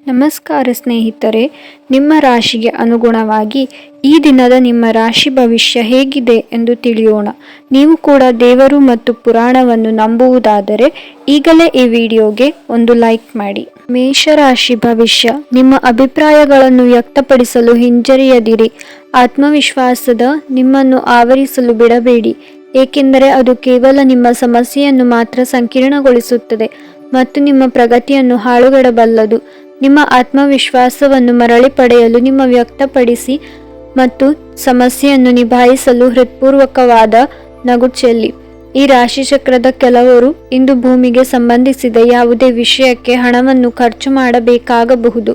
ನಮಸ್ಕಾರ ಸ್ನೇಹಿತರೆ, ನಿಮ್ಮ ರಾಶಿಗೆ ಅನುಗುಣವಾಗಿ ಈ ದಿನದ ನಿಮ್ಮ ರಾಶಿ ಭವಿಷ್ಯ ಹೇಗಿದೆ ಎಂದು ತಿಳಿಯೋಣ. ನೀವು ಕೂಡ ದೇವರು ಮತ್ತು ಪುರಾಣವನ್ನು ನಂಬುವುದಾದರೆ ಈಗಲೇ ಈ ವಿಡಿಯೋಗೆ ಒಂದು ಲೈಕ್ ಮಾಡಿ. ಮೇಷರಾಶಿ ಭವಿಷ್ಯ. ನಿಮ್ಮ ಅಭಿಪ್ರಾಯಗಳನ್ನು ವ್ಯಕ್ತಪಡಿಸಲು ಹಿಂಜರಿಯದಿರಿ. ಆತ್ಮವಿಶ್ವಾಸದ ನಿಮ್ಮನ್ನು ಆವರಿಸಲು ಬಿಡಬೇಡಿ, ಏಕೆಂದರೆ ಅದು ಕೇವಲ ನಿಮ್ಮ ಸಮಸ್ಯೆಯನ್ನು ಮಾತ್ರ ಸಂಕೀರ್ಣಗೊಳಿಸುತ್ತದೆ ಮತ್ತು ನಿಮ್ಮ ಪ್ರಗತಿಯನ್ನು ಹಾಳುಗೆಡಬಲ್ಲದು. ನಿಮ್ಮ ಆತ್ಮವಿಶ್ವಾಸವನ್ನು ಮರಳಿ ಪಡೆಯಲು ನಿಮ್ಮ ವ್ಯಕ್ತಪಡಿಸಿ ಮತ್ತು ಸಮಸ್ಯೆಯನ್ನು ನಿಭಾಯಿಸಲು ಹೃತ್ಪೂರ್ವಕವಾದ ನಗು ಚೆಲ್ಲಿ. ಈ ರಾಶಿಚಕ್ರದ ಕೆಲವರು ಇಂದು ಭೂಮಿಗೆ ಸಂಬಂಧಿಸಿದ ಯಾವುದೇ ವಿಷಯಕ್ಕೆ ಹಣವನ್ನು ಖರ್ಚು ಮಾಡಬೇಕಾಗಬಹುದು.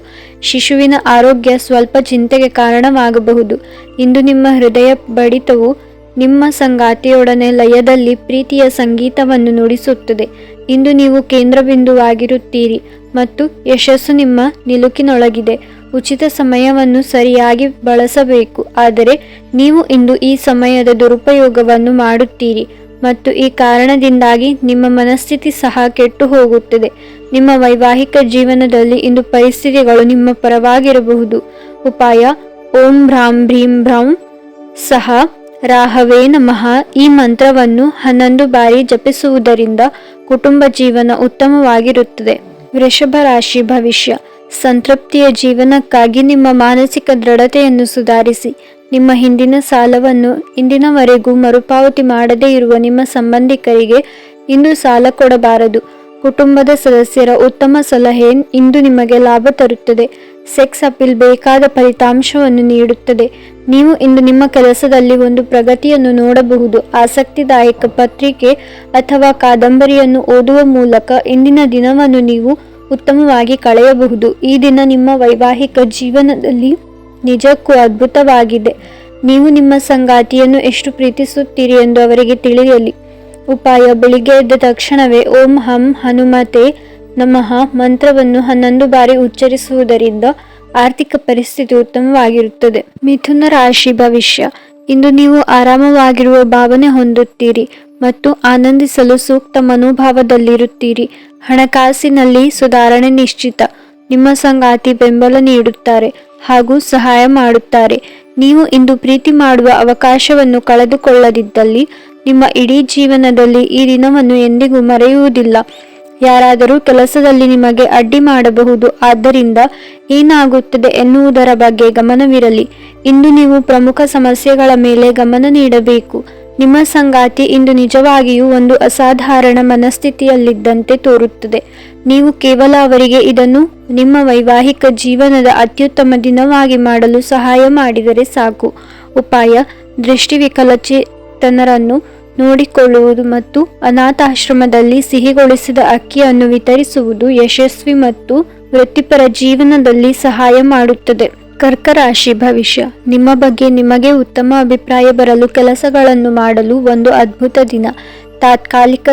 ಶಿಶುವಿನ ಆರೋಗ್ಯ ಸ್ವಲ್ಪ ಚಿಂತೆಗೆ ಕಾರಣವಾಗಬಹುದು. ಇಂದು ನಿಮ್ಮ ಹೃದಯ ಬಡಿತವು ನಿಮ್ಮ ಸಂಗಾತಿಯೊಡನೆ ಲಯದಲ್ಲಿ ಪ್ರೀತಿಯ ಸಂಗೀತವನ್ನು ನುಡಿಸುತ್ತದೆ. ಇಂದು ನೀವು ಕೇಂದ್ರಬಿಂದುವಾಗಿರುತ್ತೀರಿ ಮತ್ತು ಯಶಸ್ಸು ನಿಮ್ಮ ನಿಲುಕಿನೊಳಗಿದೆ. ಉಚಿತ ಸಮಯವನ್ನು ಸರಿಯಾಗಿ ಬಳಸಬೇಕು, ಆದರೆ ನೀವು ಇಂದು ಈ ಸಮಯದ ದುರುಪಯೋಗವನ್ನು ಮಾಡುತ್ತೀರಿ ಮತ್ತು ಈ ಕಾರಣದಿಂದಾಗಿ ನಿಮ್ಮ ಮನಸ್ಥಿತಿ ಸಹ ಕೆಟ್ಟು ಹೋಗುತ್ತದೆ. ನಿಮ್ಮ ವೈವಾಹಿಕ ಜೀವನದಲ್ಲಿ ಇಂದು ಪರಿಸ್ಥಿತಿಗಳು ನಿಮ್ಮ ಪರವಾಗಿರಬಹುದು. ಉಪಾಯ: ಓಂ ಭ್ರಾಂ ಭ್ರೀಂ ಭ್ರೌಂ ಸಹ ರಾಹವೇ ನಮಃ. ಈ ಮಂತ್ರವನ್ನು 11 ಬಾರಿ ಜಪಿಸುವುದರಿಂದ ಕುಟುಂಬ ಜೀವನ ಉತ್ತಮವಾಗಿರುತ್ತದೆ. ವೃಷಭ ರಾಶಿ ಭವಿಷ್ಯ. ಸಂತೃಪ್ತಿಯ ಜೀವನಕ್ಕಾಗಿ ನಿಮ್ಮ ಮಾನಸಿಕ ದೃಢತೆಯನ್ನು ಸುಧಾರಿಸಿ. ನಿಮ್ಮ ಹಿಂದಿನ ಸಾಲವನ್ನು ಇಂದಿನವರೆಗೂ ಮರುಪಾವತಿ ಮಾಡದೇ ಇರುವ ನಿಮ್ಮ ಸಂಬಂಧಿಕರಿಗೆ ಇಂದು ಸಾಲ ಕೊಡಬಾರದು. ಕುಟುಂಬದ ಸದಸ್ಯರ ಉತ್ತಮ ಸಲಹೆ ಇಂದು ನಿಮಗೆ ಲಾಭ ತರುತ್ತದೆ. ಸೆಕ್ಸ್ ಅಪೀಲ್ ಬೇಕಾದ ಫಲಿತಾಂಶವನ್ನು ನೀಡುತ್ತದೆ. ನೀವು ಇಂದು ನಿಮ್ಮ ಕೆಲಸದಲ್ಲಿ ಒಂದು ಪ್ರಗತಿಯನ್ನು ನೋಡಬಹುದು. ಆಸಕ್ತಿದಾಯಕ ಪತ್ರಿಕೆ ಅಥವಾ ಕಾದಂಬರಿಯನ್ನು ಓದುವ ಮೂಲಕ ಇಂದಿನ ದಿನವನ್ನು ನೀವು ಉತ್ತಮವಾಗಿ ಕಳೆಯಬಹುದು. ಈ ದಿನ ನಿಮ್ಮ ವೈವಾಹಿಕ ಜೀವನದಲ್ಲಿ ನಿಜಕ್ಕೂ ಅದ್ಭುತವಾಗಿದೆ. ನೀವು ನಿಮ್ಮ ಸಂಗಾತಿಯನ್ನು ಎಷ್ಟು ಪ್ರೀತಿಸುತ್ತೀರಿ ಎಂದು ಅವರಿಗೆ ತಿಳಿಯಲಿ. ಉಪಾಯ: ಬೆಳಿಗ್ಗೆ ಎದ್ದ ತಕ್ಷಣವೇ ಓಂ ಹಂ ಹನುಮತೆ ನಮಃ ಮಂತ್ರವನ್ನು 11 ಬಾರಿ ಉಚ್ಚರಿಸುವುದರಿಂದ ಆರ್ಥಿಕ ಪರಿಸ್ಥಿತಿ ಉತ್ತಮವಾಗಿರುತ್ತದೆ. ಮಿಥುನ ರಾಶಿ ಭವಿಷ್ಯ. ಇಂದು ನೀವು ಆರಾಮವಾಗಿರುವ ಭಾವನೆ ಹೊಂದುತ್ತೀರಿ ಮತ್ತು ಆನಂದಿಸಲು ಸೂಕ್ತ ಮನೋಭಾವದಲ್ಲಿರುತ್ತೀರಿ. ಹಣಕಾಸಿನಲ್ಲಿ ಸುಧಾರಣೆ ನಿಶ್ಚಿತ. ನಿಮ್ಮ ಸಂಗಾತಿ ಬೆಂಬಲ ನೀಡುತ್ತಾರೆ ಹಾಗೂ ಸಹಾಯ ಮಾಡುತ್ತಾರೆ. ನೀವು ಇಂದು ಪ್ರೀತಿ ಮಾಡುವ ಅವಕಾಶವನ್ನು ಕಳೆದುಕೊಳ್ಳದಿದ್ದಲ್ಲಿ ನಿಮ್ಮ ಇಡೀ ಜೀವನದಲ್ಲಿ ಈ ದಿನವನ್ನು ಎಂದಿಗೂ ಮರೆಯುವುದಿಲ್ಲ. ಯಾರಾದರೂ ಕೆಲಸದಲ್ಲಿ ನಿಮಗೆ ಅಡ್ಡಿ ಮಾಡಬಹುದು, ಆದ್ದರಿಂದ ಏನಾಗುತ್ತದೆ ಎನ್ನುವುದರ ಬಗ್ಗೆ ಗಮನವಿರಲಿ. ಇಂದು ನೀವು ಪ್ರಮುಖ ಸಮಸ್ಯೆಗಳ ಮೇಲೆ ಗಮನ ನೀಡಬೇಕು. ನಿಮ್ಮ ಸಂಗಾತಿ ಇಂದು ನಿಜವಾಗಿಯೂ ಒಂದು ಅಸಾಧಾರಣ ಮನಸ್ಥಿತಿಯಲ್ಲಿದ್ದಂತೆ ತೋರುತ್ತದೆ. ನೀವು ಕೇವಲ ಅವರಿಗೆ ಇದನ್ನು ನಿಮ್ಮ ವೈವಾಹಿಕ ಜೀವನದ ಅತ್ಯುತ್ತಮ ದಿನವಾಗಿ ಮಾಡಲು ಸಹಾಯ ಮಾಡಿದರೆ ಸಾಕು. ಉಪಾಯ: ದೃಷ್ಟಿವಿಕಲಚೇತನರನ್ನು ನೋಡಿಕೊಳ್ಳುವುದು ಮತ್ತು ಅನಾಥಾಶ್ರಮದಲ್ಲಿ ಸಿಹಿಗೊಳಿಸಿದ ಅಕ್ಕಿಯನ್ನು ವಿತರಿಸುವುದು ಯಶಸ್ವಿ ಮತ್ತು ವೃತ್ತಿಪರ ಜೀವನದಲ್ಲಿ ಸಹಾಯ ಮಾಡುತ್ತದೆ. ಕರ್ಕ ರಾಶಿ ಭವಿಷ್ಯ. ನಿಮ್ಮ ಬಗ್ಗೆ ನಿಮಗೆ ಉತ್ತಮ ಅಭಿಪ್ರಾಯ ಬರಲು ಕೆಲಸಗಳನ್ನು ಮಾಡಲು ಒಂದು ಅದ್ಭುತ ದಿನ. ತಾತ್ಕಾಲಿಕ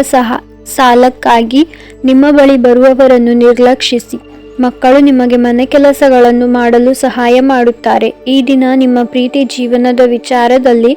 ಸಾಲಕ್ಕಾಗಿ ನಿಮ್ಮ ಬಳಿ ಬರುವವರನ್ನು ನಿರ್ಲಕ್ಷಿಸಿ. ಮಕ್ಕಳು ನಿಮಗೆ ಮನೆ ಕೆಲಸಗಳನ್ನು ಮಾಡಲು ಸಹಾಯ ಮಾಡುತ್ತಾರೆ. ಈ ದಿನ ನಿಮ್ಮ ಪ್ರೀತಿ ಜೀವನದ ವಿಚಾರದಲ್ಲಿ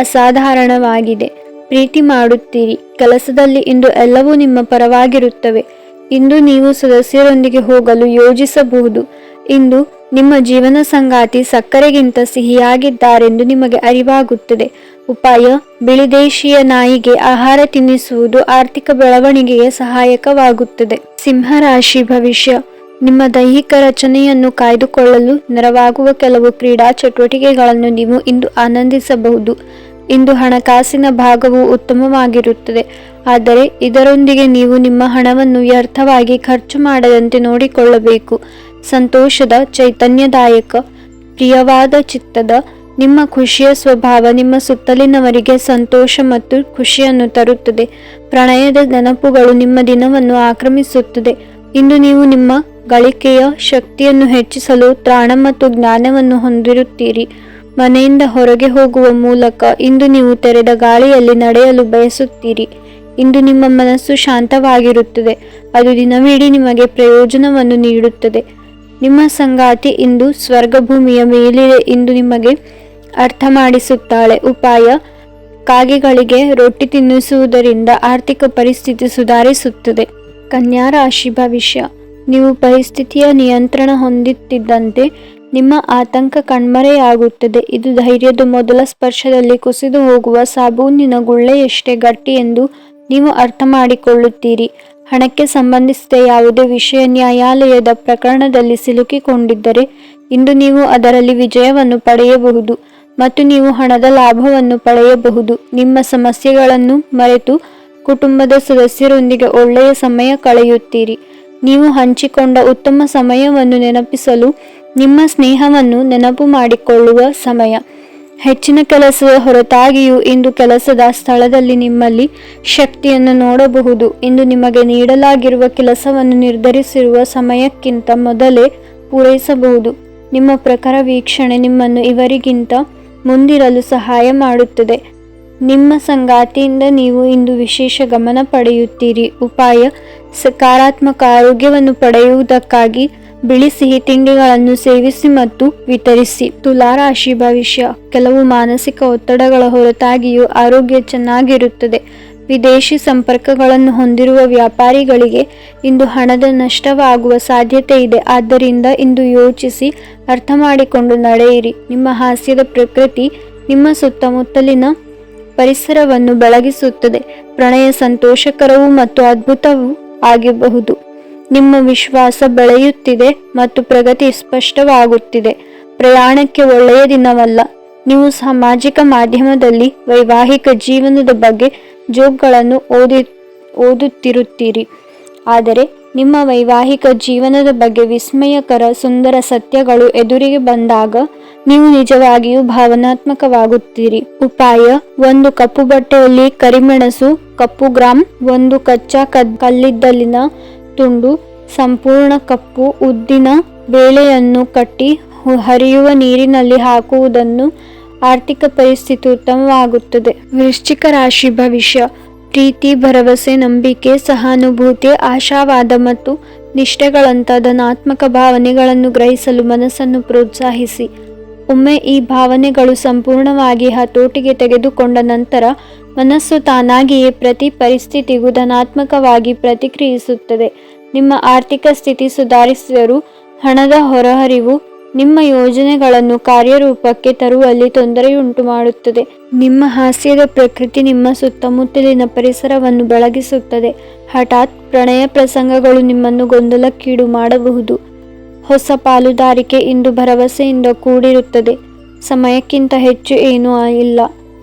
ಅಸಾಧಾರಣವಾಗಿದೆ. ಪ್ರೀತಿ ಮಾಡುತ್ತೀರಿ. ಕೆಲಸದಲ್ಲಿ ಇಂದು ಎಲ್ಲವೂ ನಿಮ್ಮ ಪರವಾಗಿರುತ್ತವೆ. ಇಂದು ನೀವು ಸದಸ್ಯರೊಂದಿಗೆ ಹೋಗಲು ಯೋಜಿಸಬಹುದು. ಇಂದು ನಿಮ್ಮ ಜೀವನ ಸಂಗಾತಿ ಸಕ್ಕರೆಗಿಂತ ಸಿಹಿಯಾಗಿದ್ದಾರೆಂದು ನಿಮಗೆ ಅರಿವಾಗುತ್ತದೆ. ಉಪಾಯ: ಬಿಳಿದೇಶೀಯ ನಾಯಿಗೆ ಆಹಾರ ತಿನ್ನಿಸುವುದು ಆರ್ಥಿಕ ಬೆಳವಣಿಗೆಗೆ ಸಹಾಯಕವಾಗುತ್ತದೆ. ಸಿಂಹ ರಾಶಿ ಭವಿಷ್ಯ. ನಿಮ್ಮ ದೈಹಿಕ ರಚನೆಯನ್ನು ಕಾಯ್ದುಕೊಳ್ಳಲು ನೆರವಾಗುವ ಕೆಲವು ಕ್ರೀಡಾ ಚಟುವಟಿಕೆಗಳನ್ನು ನೀವು ಇಂದು ಆನಂದಿಸಬಹುದು. ಇಂದು ಹಣಕಾಸಿನ ಭಾಗವು ಉತ್ತಮವಾಗಿರುತ್ತದೆ, ಆದರೆ ಇದರೊಂದಿಗೆ ನೀವು ನಿಮ್ಮ ಹಣವನ್ನು ವ್ಯರ್ಥವಾಗಿ ಖರ್ಚು ಮಾಡದಂತೆ ನೋಡಿಕೊಳ್ಳಬೇಕು. ಸಂತೋಷದ, ಚೈತನ್ಯದಾಯಕ, ಪ್ರಿಯವಾದ ಚಿತ್ತದ ನಿಮ್ಮ ಖುಷಿಯ ಸ್ವಭಾವ ನಿಮ್ಮ ಸುತ್ತಲಿನವರಿಗೆ ಸಂತೋಷ ಮತ್ತು ಖುಷಿಯನ್ನು ತರುತ್ತದೆ. ಪ್ರಣಯದ ನೆನಪುಗಳು ನಿಮ್ಮ ದಿನವನ್ನು ಆಕ್ರಮಿಸುತ್ತದೆ. ಇಂದು ನೀವು ನಿಮ್ಮ ಗಳಿಕೆಯ ಶಕ್ತಿಯನ್ನು ಹೆಚ್ಚಿಸಲು ತ್ರಾಣ ಮತ್ತು ಜ್ಞಾನವನ್ನು ಹೊಂದಿರುತ್ತೀರಿ. ಮನೆಯಿಂದ ಹೊರಗೆ ಹೋಗುವ ಮೂಲಕ ಇಂದು ನೀವು ತೆರೆದ ಗಾಳಿಯಲ್ಲಿ ನಡೆಯಲು ಬಯಸುತ್ತೀರಿ. ಇಂದು ನಿಮ್ಮ ಮನಸ್ಸು ಶಾಂತವಾಗಿರುತ್ತದೆ, ಅದು ದಿನವಿಡೀ ನಿಮಗೆ ಪ್ರಯೋಜನವನ್ನು ನೀಡುತ್ತದೆ. ನಿಮ್ಮ ಸಂಗಾತಿ ಇಂದು ಸ್ವರ್ಗಭೂಮಿಯ ಮೇಲಿದೆ ಎಂದು ನಿಮಗೆ ಅರ್ಥ ಮಾಡಿಸುತ್ತಾಳೆ. ಉಪಾಯ: ಕಾಗೆಗಳಿಗೆ ರೊಟ್ಟಿ ತಿನ್ನಿಸುವುದರಿಂದ ಆರ್ಥಿಕ ಪರಿಸ್ಥಿತಿ ಸುಧಾರಿಸುತ್ತದೆ. ಕನ್ಯಾ ರಾಶಿ ಭವಿಷ್ಯ. ನೀವು ಪರಿಸ್ಥಿತಿಯ ನಿಯಂತ್ರಣ ಹೊಂದುತ್ತಿದ್ದಂತೆ ನಿಮ್ಮ ಆತಂಕ ಕಣ್ಮರೆಯಾಗುತ್ತದೆ. ಇದು ಧೈರ್ಯದ ಮೊದಲ ಸ್ಪರ್ಶದಲ್ಲಿ ಕುಸಿದು ಹೋಗುವ ಸಾಬೂನಿನ ಗುಳ್ಳೆಯಷ್ಟೇ ಗಟ್ಟಿ ಎಂದು ನೀವು ಅರ್ಥ ಮಾಡಿಕೊಳ್ಳುತ್ತೀರಿ. ಹಣಕ್ಕೆ ಸಂಬಂಧಿಸಿದ ಯಾವುದೇ ವಿಷಯ ನ್ಯಾಯಾಲಯದ ಪ್ರಕರಣದಲ್ಲಿ ಸಿಲುಕಿಕೊಂಡಿದ್ದರೆ ಇಂದು ನೀವು ಅದರಲ್ಲಿ ವಿಜಯವನ್ನು ಪಡೆಯಬಹುದು ಮತ್ತು ನೀವು ಹಣದ ಲಾಭವನ್ನು ಪಡೆಯಬಹುದು. ನಿಮ್ಮ ಸಮಸ್ಯೆಗಳನ್ನು ಮರೆತು ಕುಟುಂಬದ ಸದಸ್ಯರೊಂದಿಗೆ ಒಳ್ಳೆಯ ಸಮಯ ಕಳೆಯುತ್ತೀರಿ. ನೀವು ಹಂಚಿಕೊಂಡ ಉತ್ತಮ ಸಮಯವನ್ನು ನೆನಪಿಸಲು ನಿಮ್ಮ ಸ್ನೇಹವನ್ನು ನೆನಪು ಮಾಡಿಕೊಳ್ಳುವ ಸಮಯ. ಹೆಚ್ಚಿನ ಕೆಲಸದ ಹೊರತಾಗಿಯೂ ಇಂದು ಕೆಲಸದ ಸ್ಥಳದಲ್ಲಿ ನಿಮ್ಮಲ್ಲಿ ಶಕ್ತಿಯನ್ನು ನೋಡಬಹುದು. ಇಂದು ನಿಮಗೆ ನೀಡಲಾಗಿರುವ ಕೆಲಸವನ್ನು ನಿರ್ಧರಿಸಿರುವ ಸಮಯಕ್ಕಿಂತ ಮೊದಲೇ ಪೂರೈಸಬಹುದು. ನಿಮ್ಮ ಪ್ರಖರ ವೀಕ್ಷಣೆ ನಿಮ್ಮನ್ನು ಇವರಿಗಿಂತ ಮುಂದಿರಲು ಸಹಾಯ ಮಾಡುತ್ತದೆ. ನಿಮ್ಮ ಸಂಗಾತಿಯಿಂದ ನೀವು ಇಂದು ವಿಶೇಷ ಗಮನ ಪಡೆಯುತ್ತೀರಿ. ಉಪಾಯ: ಸಕಾರಾತ್ಮಕ ಆರೋಗ್ಯವನ್ನು ಪಡೆಯುವುದಕ್ಕಾಗಿ ಬಿಳಿ ಸಿಹಿ ತಿಂಡಿಗಳನ್ನು ಸೇವಿಸಿ ಮತ್ತು ವಿತರಿಸಿ. ತುಲಾ ರಾಶಿ ಭವಿಷ್ಯ. ಕೆಲವು ಮಾನಸಿಕ ಒತ್ತಡಗಳ ಹೊರತಾಗಿಯೂ ಆರೋಗ್ಯ ಚೆನ್ನಾಗಿರುತ್ತದೆ. ವಿದೇಶಿ ಸಂಪರ್ಕಗಳನ್ನು ಹೊಂದಿರುವ ವ್ಯಾಪಾರಿಗಳಿಗೆ ಇಂದು ಹಣದ ನಷ್ಟವಾಗುವ ಸಾಧ್ಯತೆ ಇದೆ. ಆದ್ದರಿಂದ ಇಂದು ಯೋಚಿಸಿ ಅರ್ಥ ಮಾಡಿಕೊಂಡು ನಡೆಯಿರಿ. ನಿಮ್ಮ ಹಾಸ್ಯದ ಪ್ರಕೃತಿ ನಿಮ್ಮ ಸುತ್ತಮುತ್ತಲಿನ ಪರಿಸರವನ್ನು ಬೆಳಗಿಸುತ್ತದೆ. ಪ್ರಣಯ ಸಂತೋಷಕರವೂ ಮತ್ತು ಅದ್ಭುತವೂ ಆಗಿರಬಹುದು. ನಿಮ್ಮ ವಿಶ್ವಾಸ ಬೆಳೆಯುತ್ತಿದೆ ಮತ್ತು ಪ್ರಗತಿ ಸ್ಪಷ್ಟವಾಗುತ್ತಿದೆ. ಪ್ರಯಾಣಕ್ಕೆ ಒಳ್ಳೆಯ ದಿನವಲ್ಲ. ನೀವು ಸಾಮಾಜಿಕ ಮಾಧ್ಯಮದಲ್ಲಿ ವೈವಾಹಿಕ ಜೀವನದ ಬಗ್ಗೆ ಜೋಕ್ಗಳನ್ನು ಓದುತ್ತಿರುತ್ತೀರಿ. ಆದರೆ ನಿಮ್ಮ ವೈವಾಹಿಕ ಜೀವನದ ಬಗ್ಗೆ ವಿಸ್ಮಯಕರ ಸುಂದರ ಸತ್ಯಗಳು ಎದುರಿಗೆ ಬಂದಾಗ ನೀವು ನಿಜವಾಗಿಯೂ ಭಾವನಾತ್ಮಕವಾಗುತ್ತೀರಿ. ಉಪಾಯ: ಒಂದು ಕಪ್ಪು ಬಟ್ಟೆಯಲ್ಲಿ ಕರಿಮೆಣಸು, ಕಪ್ಪು ಗ್ರಾಂ, ಒಂದು ಕಚ್ಚಾ ಕಲ್ಲಿದ್ದಲಿನ ತುಂಡು, ಸಂಪೂರ್ಣ ಕಪ್ಪು ಉದ್ದಿನ ಬೇಳೆಯನ್ನು ಕಟ್ಟಿ ಹರಿಯುವ ನೀರಿನಲ್ಲಿ ಹಾಕುವುದನ್ನು ಆರ್ಥಿಕ ಪರಿಸ್ಥಿತಿ ಉತ್ತಮವಾಗುತ್ತದೆ. ವೃಶ್ಚಿಕ ರಾಶಿ ಭವಿಷ್ಯ. ಪ್ರೀತಿ, ಭರವಸೆ, ನಂಬಿಕೆ, ಸಹಾನುಭೂತಿ, ಆಶಾವಾದ ಮತ್ತು ನಿಷ್ಠೆಗಳಂಥ ಧನಾತ್ಮಕ ಭಾವನೆಗಳನ್ನು ಗ್ರಹಿಸಲು ಮನಸ್ಸನ್ನು ಪ್ರೋತ್ಸಾಹಿಸಿ. ಒಮ್ಮೆ ಈ ಭಾವನೆಗಳು ಸಂಪೂರ್ಣವಾಗಿ ಹತೋಟಿಗೆ ತೆಗೆದುಕೊಂಡ ನಂತರ ಮನಸ್ಸು ತಾನಾಗಿಯೇ ಪ್ರತಿ ಪರಿಸ್ಥಿತಿಗೂ ಧನಾತ್ಮಕವಾಗಿ ಪ್ರತಿಕ್ರಿಯಿಸುತ್ತದೆ. ನಿಮ್ಮ ಆರ್ಥಿಕ ಸ್ಥಿತಿ ಸುಧಾರಿಸಿದರೂ ಹಣದ ಹೊರಹರಿವು ನಿಮ್ಮ ಯೋಜನೆಗಳನ್ನು ಕಾರ್ಯರೂಪಕ್ಕೆ ತರುವಲ್ಲಿ ತೊಂದರೆಯುಂಟು ಮಾಡುತ್ತದೆ. ನಿಮ್ಮ ಹಾಸ್ಯದ ಪ್ರಕೃತಿ ನಿಮ್ಮ ಸುತ್ತಮುತ್ತಲಿನ ಪರಿಸರವನ್ನು ಬೆಳಗಿಸುತ್ತದೆ. ಹಠಾತ್ ಪ್ರಣಯ ಪ್ರಸಂಗಗಳು ನಿಮ್ಮನ್ನು ಗೊಂದಲಕ್ಕೀಡು ಮಾಡಬಹುದು. ಹೊಸ ಪಾಲುದಾರಿಕೆ ಇಂದು ಭರವಸೆಯಿಂದ ಕೂಡಿರುತ್ತದೆ. ಸಮಯಕ್ಕಿಂತ ಹೆಚ್ಚು ಏನೂ ಇಲ್ಲ.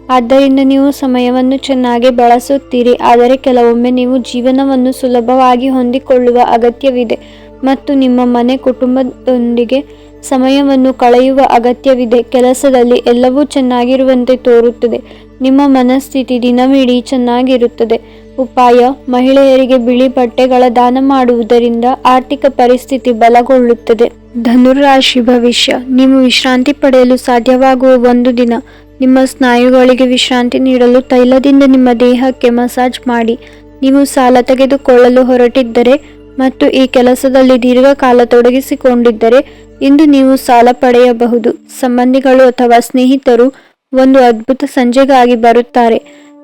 ಆದ್ದರಿಂದ ನೀವು ಸಮಯವನ್ನು ಚೆನ್ನಾಗಿ ಬಳಸುತ್ತೀರಿ. ಆದರೆ ಕೆಲವೊಮ್ಮೆ ನೀವು ಜೀವನವನ್ನು ಸುಲಭವಾಗಿ ಹೊಂದಿಕೊಳ್ಳುವ ಅಗತ್ಯವಿದೆ ಮತ್ತು ನಿಮ್ಮ ಮನೆ ಕುಟುಂಬದೊಂದಿಗೆ ಸಮಯವನ್ನು ಕಳೆಯುವ ಅಗತ್ಯವಿದೆ. ಕೆಲಸದಲ್ಲಿ ಎಲ್ಲವೂ ಚೆನ್ನಾಗಿರುವಂತೆ ತೋರುತ್ತದೆ. ನಿಮ್ಮ ಮನಸ್ಥಿತಿ ದಿನವಿಡೀ ಚೆನ್ನಾಗಿರುತ್ತದೆ. ಉಪಾಯ: ಮಹಿಳೆಯರಿಗೆ ಬಿಳಿ ಬಟ್ಟೆಗಳ ದಾನ ಮಾಡುವುದರಿಂದ ಆರ್ಥಿಕ ಪರಿಸ್ಥಿತಿ ಬಲಗೊಳ್ಳುತ್ತದೆ. ಧನುರಾಶಿ ಭವಿಷ್ಯ. ನೀವು ವಿಶ್ರಾಂತಿ ಪಡೆಯಲು ಸಾಧ್ಯವಾಗುವ ಒಂದು ದಿನ. ನಿಮ್ಮ ಸ್ನಾಯುಗಳಿಗೆ ವಿಶ್ರಾಂತಿ ನೀಡಲು ತೈಲದಿಂದ ನಿಮ್ಮ ದೇಹಕ್ಕೆ ಮಸಾಜ್ ಮಾಡಿ. ನೀವು ಸಾಲ ತೆಗೆದುಕೊಳ್ಳಲು ಹೊರಟಿದ್ದರೆ ಮತ್ತು ಈ ಕೆಲಸದಲ್ಲಿ ದೀರ್ಘಕಾಲ ತೊಡಗಿಸಿಕೊಂಡಿದ್ದರೆ ಇಂದು ನೀವು ಸಾಲ ಪಡೆಯಬಹುದು. ಸಂಬಂಧಿಗಳು ಅಥವಾ ಸ್ನೇಹಿತರು ಒಂದು ಅದ್ಭುತ ಸಂಜೆಗಾಗಿ ಬರುತ್ತಾರೆ.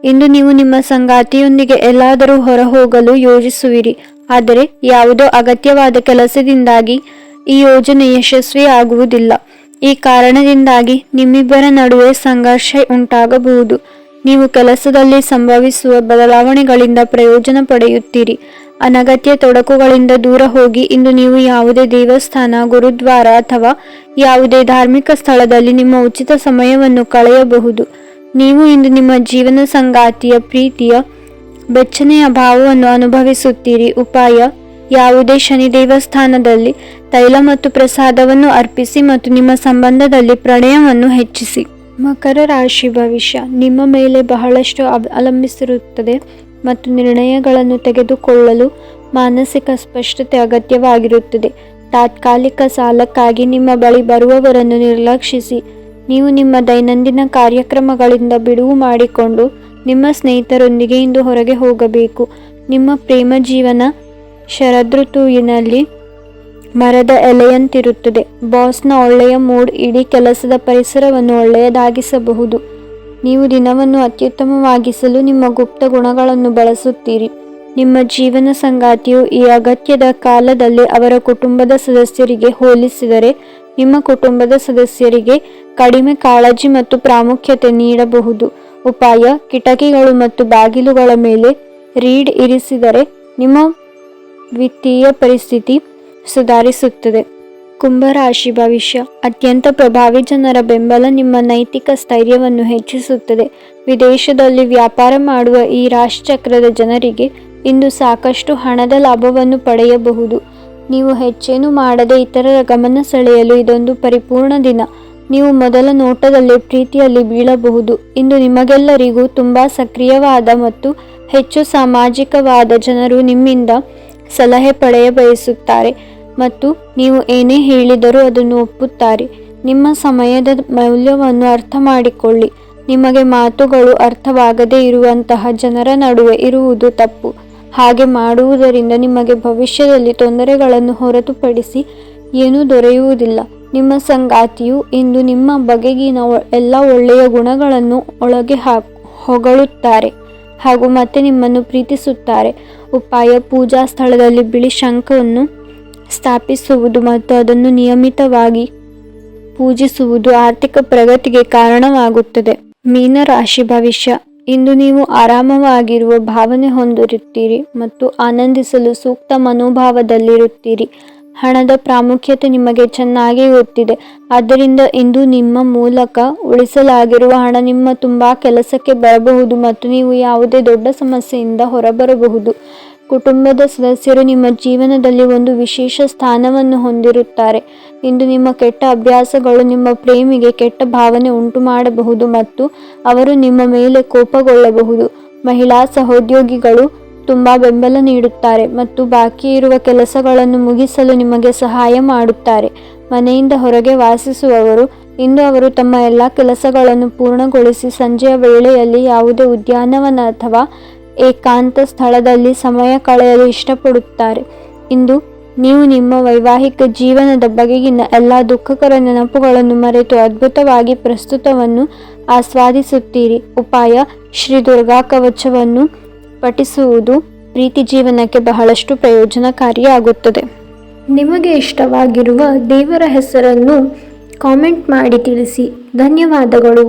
ಇಂದು ನೀವು ನಿಮ್ಮ ಸಂಗಾತಿಯೊಂದಿಗೆ ಎಲ್ಲಾದರೂ ಹೊರಹೋಗಲು ಯೋಜಿಸುವಿರಿ. ಆದರೆ ಯಾವುದೋ ಅಗತ್ಯವಾದ ಕೆಲಸದಿಂದಾಗಿ ಈ ಯೋಜನೆ ಯಶಸ್ವಿಯಾಗುವುದಿಲ್ಲ. ಈ ಕಾರಣದಿಂದಾಗಿ ನಿಮ್ಮಿಬ್ಬರ ನಡುವೆ ಸಂಘರ್ಷ ಉಂಟಾಗಬಹುದು. ನೀವು ಕೆಲಸದಲ್ಲಿ ಸಂಭವಿಸುವ ಬದಲಾವಣೆಗಳಿಂದ ಪ್ರಯೋಜನ ಪಡೆಯುತ್ತೀರಿ. ಅನಗತ್ಯ ತೊಡಕುಗಳಿಂದ ದೂರ ಹೋಗಿ. ಇಂದು ನೀವು ಯಾವುದೇ ದೇವಸ್ಥಾನ, ಗುರುದ್ವಾರ ಅಥವಾ ಯಾವುದೇ ಧಾರ್ಮಿಕ ಸ್ಥಳದಲ್ಲಿ ನಿಮ್ಮ ಉಚಿತ ಸಮಯವನ್ನು ಕಳೆಯಬಹುದು. ನೀವು ಇಂದು ನಿಮ್ಮ ಜೀವನ ಸಂಗಾತಿಯ ಪ್ರೀತಿಯ ಬೆಚ್ಚನೆಯ ಭಾವವನ್ನು ಅನುಭವಿಸುತ್ತೀರಿ. ಉಪಾಯ: ಯಾವುದೇ ಶನಿ ದೇವಸ್ಥಾನದಲ್ಲಿ ತೈಲ ಮತ್ತು ಪ್ರಸಾದವನ್ನು ಅರ್ಪಿಸಿ ಮತ್ತು ನಿಮ್ಮ ಸಂಬಂಧದಲ್ಲಿ ಪ್ರಣಯವನ್ನು ಹೆಚ್ಚಿಸಿ. ಮಕರ ರಾಶಿ ಭವಿಷ್ಯ. ನಿಮ್ಮ ಮೇಲೆ ಬಹಳಷ್ಟು ಅವಲಂಬಿಸಿರುತ್ತದೆ ಮತ್ತು ನಿರ್ಣಯಗಳನ್ನು ತೆಗೆದುಕೊಳ್ಳಲು ಮಾನಸಿಕ ಸ್ಪಷ್ಟತೆ ಅಗತ್ಯವಾಗಿರುತ್ತದೆ. ತಾತ್ಕಾಲಿಕ ಸಾಲಕ್ಕಾಗಿ ನಿಮ್ಮ ಬಳಿ ಬರುವವರನ್ನು ನಿರ್ಲಕ್ಷಿಸಿ. ನೀವು ನಿಮ್ಮ ದೈನಂದಿನ ಕಾರ್ಯಕ್ರಮಗಳಿಂದ ಬಿಡುವು ಮಾಡಿಕೊಂಡು ನಿಮ್ಮ ಸ್ನೇಹಿತರೊಂದಿಗೆ ಇಂದು ಹೊರಗೆ ಹೋಗಬೇಕು. ನಿಮ್ಮ ಪ್ರೇಮ ಜೀವನ ಶರದೃತುವಿನಲ್ಲಿ ಮರದ ಎಲೆಯಂತಿರುತ್ತದೆ. ಬಾಸ್ನ ಒಳ್ಳೆಯ ಮೂಡ್ ಇಡೀ ಕೆಲಸದ ಪರಿಸರವನ್ನು ಒಳ್ಳೆಯದಾಗಿಸಬಹುದು. ನೀವು ದಿನವನ್ನು ಅತ್ಯುತ್ತಮವಾಗಿಸಲು ನಿಮ್ಮ ಗುಪ್ತ ಗುಣಗಳನ್ನು ಬಳಸುತ್ತೀರಿ. ನಿಮ್ಮ ಜೀವನ ಸಂಗಾತಿಯು ಈ ಅಗತ್ಯದ ಕಾಲದಲ್ಲಿ ಅವರ ಕುಟುಂಬದ ಸದಸ್ಯರಿಗೆ ಹೋಲಿಸಿದರೆ ನಿಮ್ಮ ಕುಟುಂಬದ ಸದಸ್ಯರಿಗೆ ಕಡಿಮೆ ಕಾಳಜಿ ಮತ್ತು ಪ್ರಾಮುಖ್ಯತೆ ನೀಡಬಹುದು. ಉಪಾಯ: ಕಿಟಕಿಗಳು ಮತ್ತು ಬಾಗಿಲುಗಳ ಮೇಲೆ ರೀಡ್ ಇರಿಸಿದರೆ ನಿಮ್ಮ ವಿತ್ತೀಯ ಪರಿಸ್ಥಿತಿ ಸುಧಾರಿಸುತ್ತದೆ. ಕುಂಭರಾಶಿ ಭವಿಷ್ಯ. ಅತ್ಯಂತ ಪ್ರಭಾವಿ ಜನರ ಬೆಂಬಲ ನಿಮ್ಮ ನೈತಿಕ ಸ್ಥೈರ್ಯವನ್ನು ಹೆಚ್ಚಿಸುತ್ತದೆ. ವಿದೇಶದಲ್ಲಿ ವ್ಯಾಪಾರ ಮಾಡುವ ಈ ರಾಶಿಚಕ್ರದ ಜನರಿಗೆ ಇಂದು ಸಾಕಷ್ಟು ಹಣದ ಲಾಭವನ್ನು ಪಡೆಯಬಹುದು. ನೀವು ಹೆಚ್ಚೇನು ಮಾಡದೆ ಇತರರ ಗಮನ ಸೆಳೆಯಲು ಇದೊಂದು ಪರಿಪೂರ್ಣ ದಿನ. ನೀವು ಮೊದಲ ನೋಟದಲ್ಲೇ ಪ್ರೀತಿಯಲ್ಲಿ ಬೀಳಬಹುದು. ಇಂದು ನಿಮಗೆಲ್ಲರಿಗೂ ತುಂಬಾ ಸಕ್ರಿಯವಾದ ಮತ್ತು ಹೆಚ್ಚು ಸಾಮಾಜಿಕವಾದ ಜನರು ನಿಮ್ಮಿಂದ ಸಲಹೆ ಪಡೆಯ ಬಯಸುತ್ತಾರೆ ಮತ್ತು ನೀವು ಏನೇ ಹೇಳಿದರೂ ಅದನ್ನು ಒಪ್ಪುತ್ತಾರೆ. ನಿಮ್ಮ ಸಮಯದ ಮೌಲ್ಯವನ್ನು ಅರ್ಥ ಮಾಡಿಕೊಳ್ಳಿ. ನಿಮಗೆ ಮಾತುಗಳು ಅರ್ಥವಾಗದೇ ಇರುವಂತಹ ಜನರ ನಡುವೆ ಇರುವುದು ತಪ್ಪು. ಹಾಗೆ ಮಾಡುವುದರಿಂದ ನಿಮಗೆ ಭವಿಷ್ಯದಲ್ಲಿ ತೊಂದರೆಗಳನ್ನು ಹೊರತುಪಡಿಸಿ ಏನೂ ದೊರೆಯುವುದಿಲ್ಲ. ನಿಮ್ಮ ಸಂಗಾತಿಯು ಇಂದು ನಿಮ್ಮ ಬಗೆಗಿನ ಎಲ್ಲ ಒಳ್ಳೆಯ ಗುಣಗಳನ್ನು ಒಳಗೆ ಹೊಗಳುತ್ತಾರೆ ಹಾಗೂ ಮತ್ತೆ ನಿಮ್ಮನ್ನು ಪ್ರೀತಿಸುತ್ತಾರೆ. ಉಪಾಯ: ಪೂಜಾ ಸ್ಥಳದಲ್ಲಿ ಬಿಳಿ ಶಂಖವನ್ನು ಸ್ಥಾಪಿಸುವುದು ಮತ್ತು ಅದನ್ನು ನಿಯಮಿತವಾಗಿ ಪೂಜಿಸುವುದು ಆರ್ಥಿಕ ಪ್ರಗತಿಗೆ ಕಾರಣವಾಗುತ್ತದೆ. ಮೀನರಾಶಿ ಭವಿಷ್ಯ. ಇಂದು ನೀವು ಆರಾಮವಾಗಿರುವ ಭಾವನೆ ಹೊಂದಿರುತ್ತೀರಿ ಮತ್ತು ಆನಂದಿಸಲು ಸೂಕ್ತ ಮನೋಭಾವದಲ್ಲಿರುತ್ತೀರಿ. ಹಣದ ಪ್ರಾಮುಖ್ಯತೆ ನಿಮಗೆ ಚೆನ್ನಾಗಿ ಗೊತ್ತಿದೆ. ಆದ್ದರಿಂದ ಇಂದು ನಿಮ್ಮ ಮೂಲಕ ಉಳಿಸಲಾಗಿರುವ ಹಣ ನಿಮ್ಮ ತುಂಬಾ ಕೆಲಸಕ್ಕೆ ಬರಬಹುದು ಮತ್ತು ನೀವು ಯಾವುದೇ ದೊಡ್ಡ ಸಮಸ್ಯೆಯಿಂದ ಹೊರಬರಬಹುದು. ಕುಟುಂಬದ ಸದಸ್ಯರು ನಿಮ್ಮ ಜೀವನದಲ್ಲಿ ಒಂದು ವಿಶೇಷ ಸ್ಥಾನವನ್ನು ಹೊಂದಿರುತ್ತಾರೆ. ಇಂದು ನಿಮ್ಮ ಕೆಟ್ಟ ಅಭ್ಯಾಸಗಳು ನಿಮ್ಮ ಪ್ರೇಮಿಗೆ ಕೆಟ್ಟ ಭಾವನೆ ಉಂಟು ಮಾಡಬಹುದು ಮತ್ತು ಅವರು ನಿಮ್ಮ ಮೇಲೆ ಕೋಪಗೊಳ್ಳಬಹುದು. ಮಹಿಳಾ ಸಹೋದ್ಯೋಗಿಗಳು ತುಂಬಾ ಬೆಂಬಲ ನೀಡುತ್ತಾರೆ ಮತ್ತು ಬಾಕಿ ಇರುವ ಕೆಲಸಗಳನ್ನು ಮುಗಿಸಲು ನಿಮಗೆ ಸಹಾಯ ಮಾಡುತ್ತಾರೆ. ಮನೆಯಿಂದ ಹೊರಗೆ ವಾಸಿಸುವವರು ಇಂದು ಅವರು ತಮ್ಮ ಎಲ್ಲ ಕೆಲಸಗಳನ್ನು ಪೂರ್ಣಗೊಳಿಸಿ ಸಂಜೆಯ ವೇಳೆಯಲ್ಲಿ ಯಾವುದೇ ಉದ್ಯಾನವನ ಅಥವಾ ಏಕಾಂತ ಸ್ಥಳದಲ್ಲಿ ಸಮಯ ಕಳೆಯಲು ಇಷ್ಟಪಡುತ್ತಾರೆ. ಇಂದು ನೀವು ನಿಮ್ಮ ವೈವಾಹಿಕ ಜೀವನದ ಬಗೆಗಿನ ಎಲ್ಲ ದುಃಖಕರ ನೆನಪುಗಳನ್ನು ಮರೆತು ಅದ್ಭುತವಾಗಿ ಪ್ರಸ್ತುತವನ್ನು ಆಸ್ವಾದಿಸುತ್ತೀರಿ. ಉಪಾಯ: ಶ್ರೀ ದುರ್ಗಾ ಕವಚವನ್ನು ಪಠಿಸುವುದು ಪ್ರೀತಿ ಜೀವನಕ್ಕೆ ಬಹಳಷ್ಟು ಪ್ರಯೋಜನಕಾರಿಯಾಗುತ್ತದೆ. ನಿಮಗೆ ಇಷ್ಟವಾಗಿರುವ ದೇವರ ಹೆಸರನ್ನು ಕಾಮೆಂಟ್ ಮಾಡಿ ತಿಳಿಸಿ. ಧನ್ಯವಾದಗಳು.